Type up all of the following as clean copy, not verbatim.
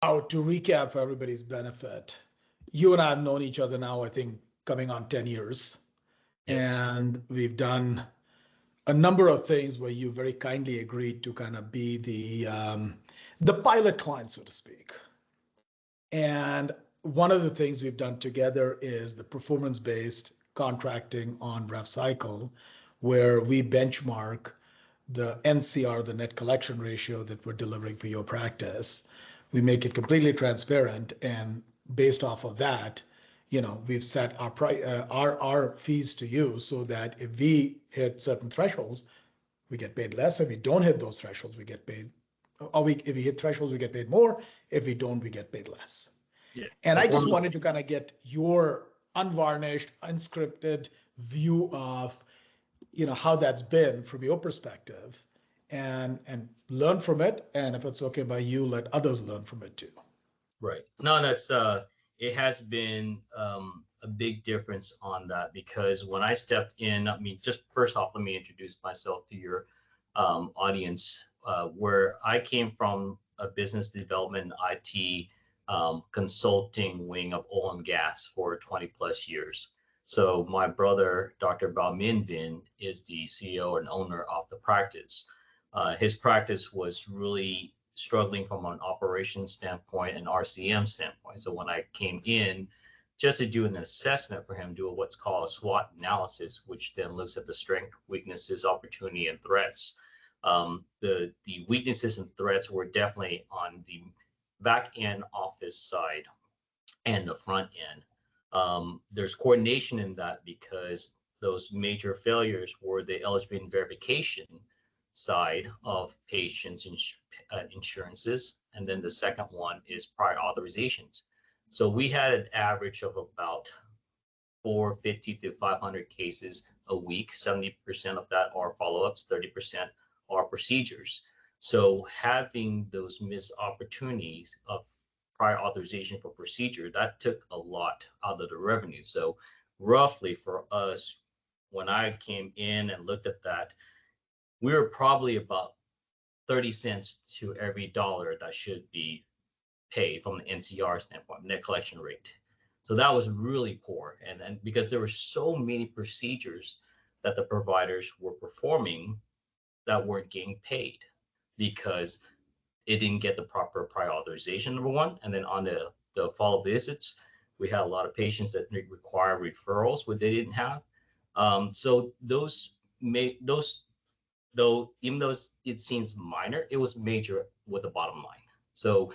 To recap for everybody's benefit, you and I have known each other now, I think, coming on 10 years. Yes. And we've done a number of things where you very kindly agreed to kind of be the pilot client, so to speak. And one of the things we've done together is the performance-based contracting on rev cycle, where we benchmark the NCR, the net collection ratio that we're delivering for your practice. We make it completely transparent, and based off of that, we've set our fees to you so that if we hit certain thresholds, we get paid less. If we don't hit those thresholds, we get paid, if we hit thresholds, we get paid more. If we don't, we get paid less. Yeah. And I just Performance. wanted to kind of get your unvarnished, unscripted view of, how that's been from your perspective, and learn from it. And if it's okay by you, let others learn from it too. Right. No, that's it has been a big difference on that because when I stepped in, I mean, just first off, let me introduce myself to your audience. Where I came from a business development IT consulting wing of oil and gas for 20 plus years. So my brother, Dr. Vinh, is the CEO and owner of the practice. His practice was really struggling from an operations standpoint and RCM standpoint. So when I came in, just to do an assessment for him, do what's called a SWOT analysis, which then looks at the strength, weaknesses, opportunity, and threats. The weaknesses and threats were definitely on the back end office side and the front end. There's coordination in that because those major failures were the eligibility verification side of patients' insurances. And then the second one is prior authorizations. So we had an average of about 450 to 500 cases a week. 70% of that are follow-ups, 30% are procedures. So having those missed opportunities of prior authorization for procedure, that took a lot out of the revenue. So roughly for us, when I came in and looked at that, we were probably about 30 cents to every dollar that should be paid from the NCR standpoint, net collection rate. So that was really poor. And because there were so many procedures that the providers were performing that weren't getting paid because it didn't get the proper prior authorization, number one. And then on the follow visits, we had a lot of patients that require referrals, what they didn't have. So those made those though, even though it seems minor, it was major with the bottom line. So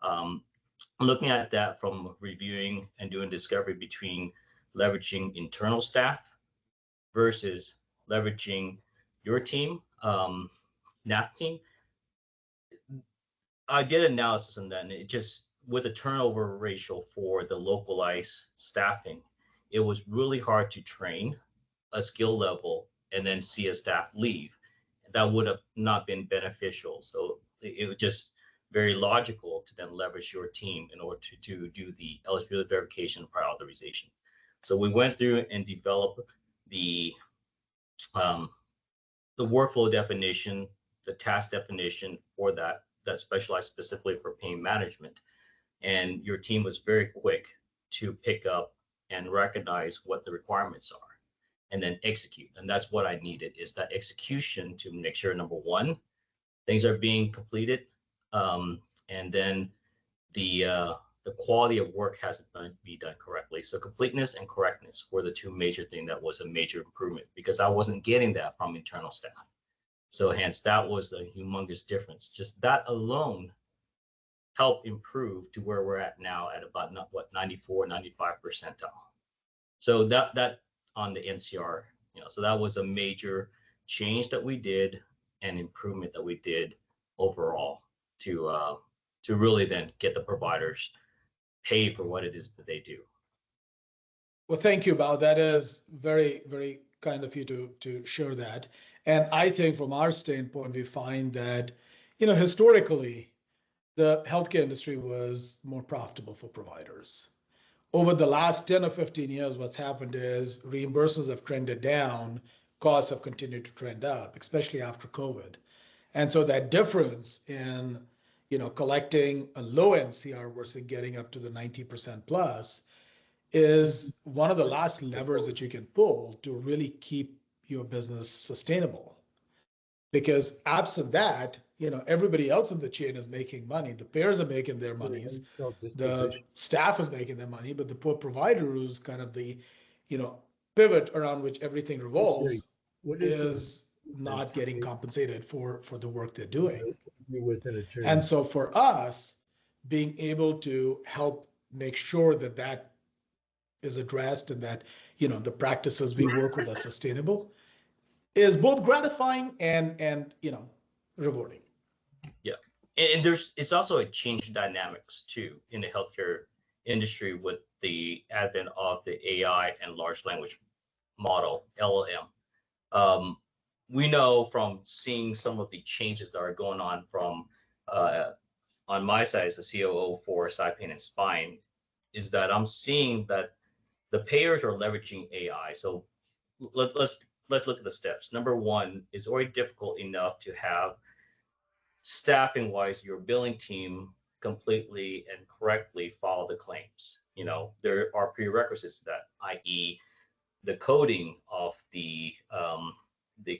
um, looking at that from reviewing and doing discovery between leveraging internal staff versus leveraging your team, Nath team, I did analysis on that, and it just with the turnover ratio for the localized staffing, it was really hard to train a skill level and then see a staff leave. That would have not been beneficial. So it was just very logical to then leverage your team in order to do the eligibility verification and prior authorization. So we went through and developed the um, the workflow definition, the task definition for that specialized specifically for pain management. And your team was very quick to pick up and recognize what the requirements are and then execute. And that's what I needed is that execution to make sure, number one, things are being completed. And then the quality of work has to be done correctly. So completeness and correctness were the two major things that was a major improvement because I wasn't getting that from internal staff. So hence that was a humongous difference. Just that alone helped improve to where we're at now at about 94, 95 percentile. So that on the NCR, so that was a major change that we did and improvement that we did overall to really then get the providers paid for what it is that they do. Well, thank you, Bao. That is very, very kind of you to share that. And I think from our standpoint, we find that, historically, the healthcare industry was more profitable for providers. Over the last 10 or 15 years, what's happened is reimbursements have trended down, costs have continued to trend up, especially after COVID. And so that difference in, collecting a low NCR versus getting up to the 90% plus is one of the last levers that you can pull to really keep your business sustainable. Because absent that, everybody else in the chain is making money. The payers are making their monies, the staff is making their money, but the poor provider, who's kind of the, pivot around which everything revolves, is not getting compensated for the work they're doing. And so for us, being able to help make sure that that is addressed and that, the practices we work with are sustainable is both gratifying and rewarding. Yeah, and it's also a change in dynamics too in the healthcare industry with the advent of the AI and large language model (LLM). We know from seeing some of the changes that are going on from on my side as the COO for Cy-Pain Spine, is that I'm seeing that the payers are leveraging AI. So let's look at the steps. Number one, it's already difficult enough to have staffing wise your billing team completely and correctly follow the claims. There are prerequisites to that, i.e. the coding of the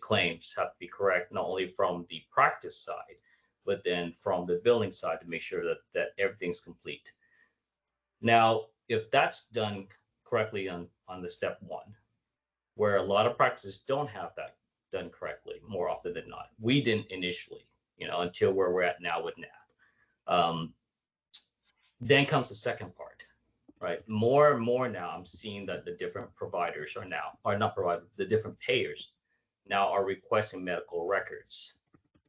claims have to be correct, not only from the practice side, but then from the billing side to make sure that everything's complete. Now, if that's done correctly on the step one, where a lot of practices don't have that done correctly more often than not. We didn't initially, until where we're at now with Nath. Then comes the second part, right? More and more now I'm seeing that the different providers the different payers now are requesting medical records.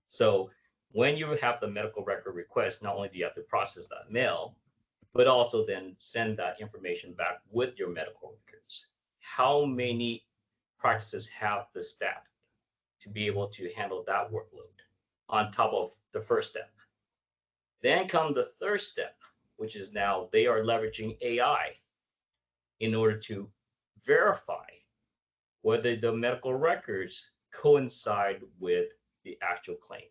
So when you have the medical record request, not only do you have to process that mail, but also then send that information back with your medical records. How many practices have the staff to be able to handle that workload on top of the first step? Then come the third step, which is now they are leveraging AI in order to verify whether the medical records coincide with the actual claim.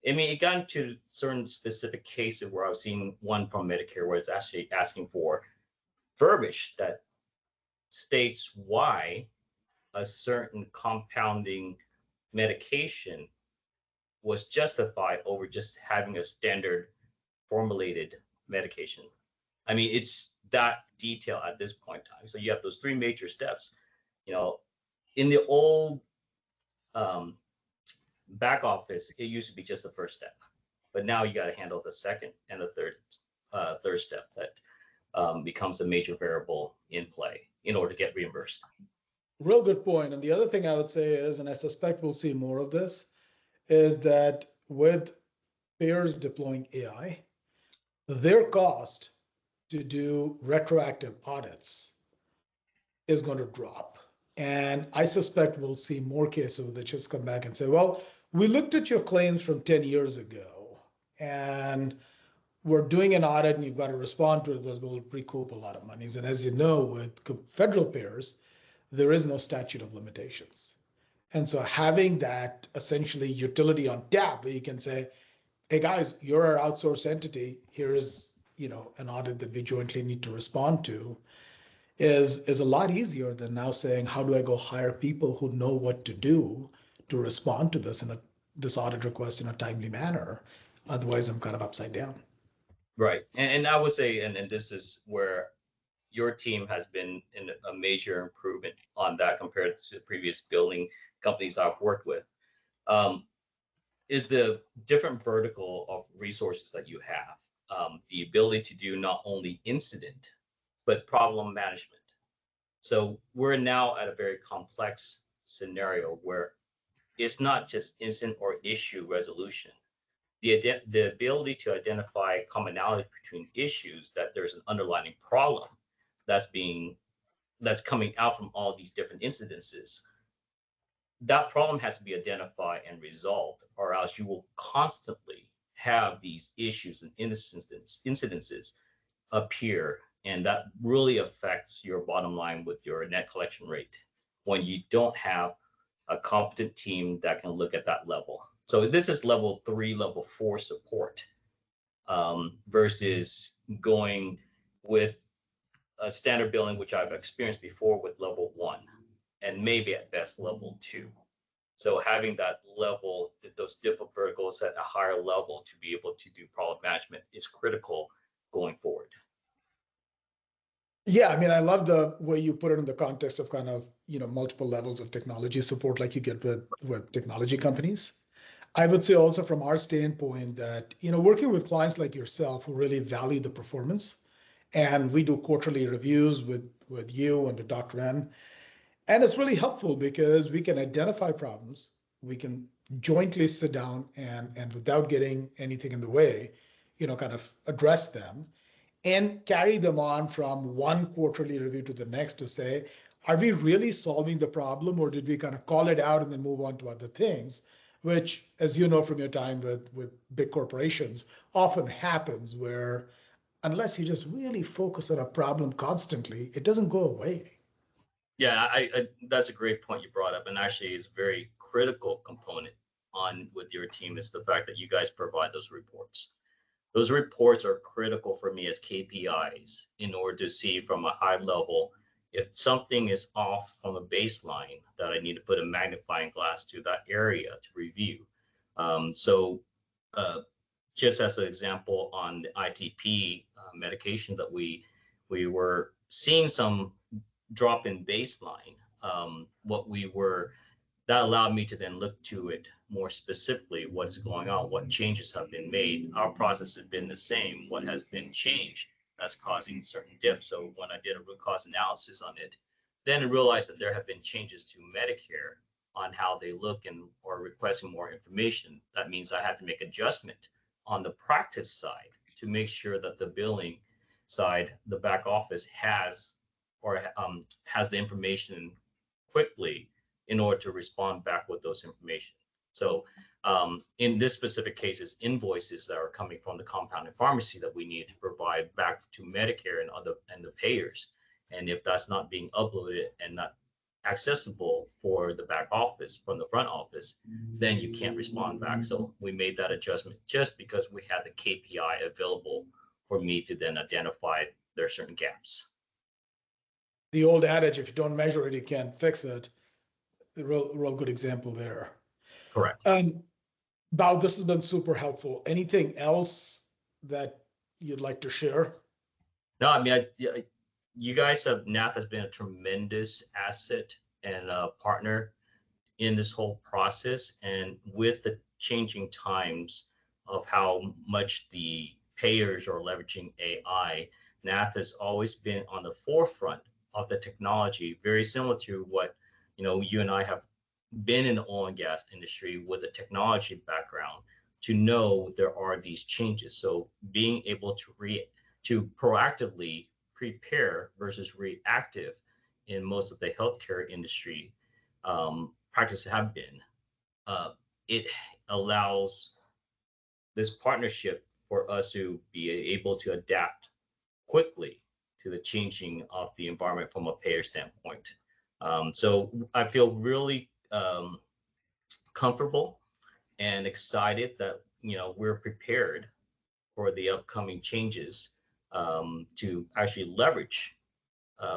I mean, it got into certain specific cases where I've seen one from Medicare where it's actually asking for verbiage that states why a certain compounding medication was justified over just having a standard formulated medication. I mean, it's that detail at this point in time. So you have those three major steps. In the old back office, it used to be just the first step, but now you got to handle the second and the third step that becomes a major variable in play in order to get reimbursed. Real good point. And the other thing I would say is, and I suspect we'll see more of this, is that with payers deploying AI, their cost to do retroactive audits is going to drop. And I suspect we'll see more cases that just come back and say, well, we looked at your claims from 10 years ago and we're doing an audit and you've got to respond to it, because we'll recoup a lot of monies. And as you know, with federal payers, there is no statute of limitations. And so having that essentially utility on tap where you can say, hey guys, you're our outsourced entity, here is an audit that we jointly need to respond to, is a lot easier than now saying, how do I go hire people who know what to do to respond to this audit request in a timely manner? Otherwise, I'm kind of upside down. Right. And I would say, and this is where your team has been in a major improvement on that compared to previous building companies I've worked with, is the different vertical of resources that you have, the ability to do not only incident, but problem management. So we're now at a very complex scenario where it's not just incident or issue resolution. The ability to identify commonality between issues, that there's an underlying problem that's coming out from all these different incidences. That problem has to be identified and resolved, or else you will constantly have these issues and incidences appear, and that really affects your bottom line with your net collection rate when you don't have a competent team that can look at that level. So this is level 3, level 4 support versus going with a standard billing, which I've experienced before with level 1 and maybe at best level 2. So having that level, those different verticals at a higher level to be able to do problem management is critical going forward. Yeah, I mean, I love the way you put it in the context of kind of, multiple levels of technology support like you get with technology companies. I would say also from our standpoint that, working with clients like yourself who really value the performance, and we do quarterly reviews with you and with Dr. N, and it's really helpful because we can identify problems, we can jointly sit down and without getting anything in the way, kind of address them and carry them on from one quarterly review to the next to say, are we really solving the problem, or did we kind of call it out and then move on to other things? Which, as you know from your time with big corporations, often happens where unless you just really focus on a problem constantly, it doesn't go away. Yeah, I that's a great point you brought up, and actually is a very critical component on with your team is the fact that you guys provide those reports. Those reports are critical for me as KPIs in order to see from a high level if something is off from a baseline that I need to put a magnifying glass to that area to review. So just as an example on the ITP medication that we were seeing some drop in baseline, that allowed me to then look to it more specifically, what's going on, what changes have been made. Our process has been the same. What has been changed that's causing certain dips. So when I did a root cause analysis on it, then I realized that there have been changes to Medicare on how they look and or requesting more information. That means I had to make adjustment on the practice side to make sure that the billing side, the back office has the information quickly in order to respond back with those information. So in this specific case, it's invoices that are coming from the compounding pharmacy that we need to provide back to Medicare and the payers. And if that's not being uploaded and not accessible for the back office from the front office, then you can't respond back. So we made that adjustment just because we had the KPI available for me to then identify there are certain gaps. The old adage, if you don't measure it, you can't fix it. A real good example there. Correct. Bao, this has been super helpful. Anything else that you'd like to share? No, I mean, you guys Nath has been a tremendous asset and a partner in this whole process. And with the changing times of how much the payers are leveraging AI, Nath has always been on the forefront of the technology, very similar to what, you and I have been in the oil and gas industry with a technology background to know there are these changes. So being able to proactively prepare versus reactive in most of the healthcare industry practices have been, it allows this partnership for us to be able to adapt quickly to the changing of the environment from a payer standpoint. So I feel really comfortable and excited that we're prepared for the upcoming changes to actually leverage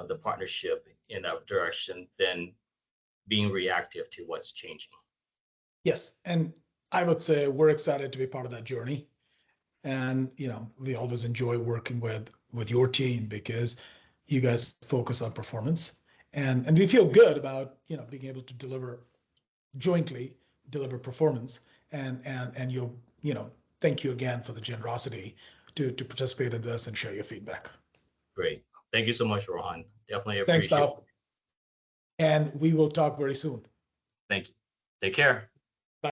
the partnership in that direction than being reactive to what's changing. Yes, and I would say we're excited to be part of that journey. And we always enjoy working with your team because you guys focus on performance, and we feel good about being able to jointly deliver performance. And thank you again for the generosity to participate in this and share your feedback. Great, thank you so much, Rohan. Definitely Thanks, appreciate it. Bao. And we will talk very soon. Thank you. Take care.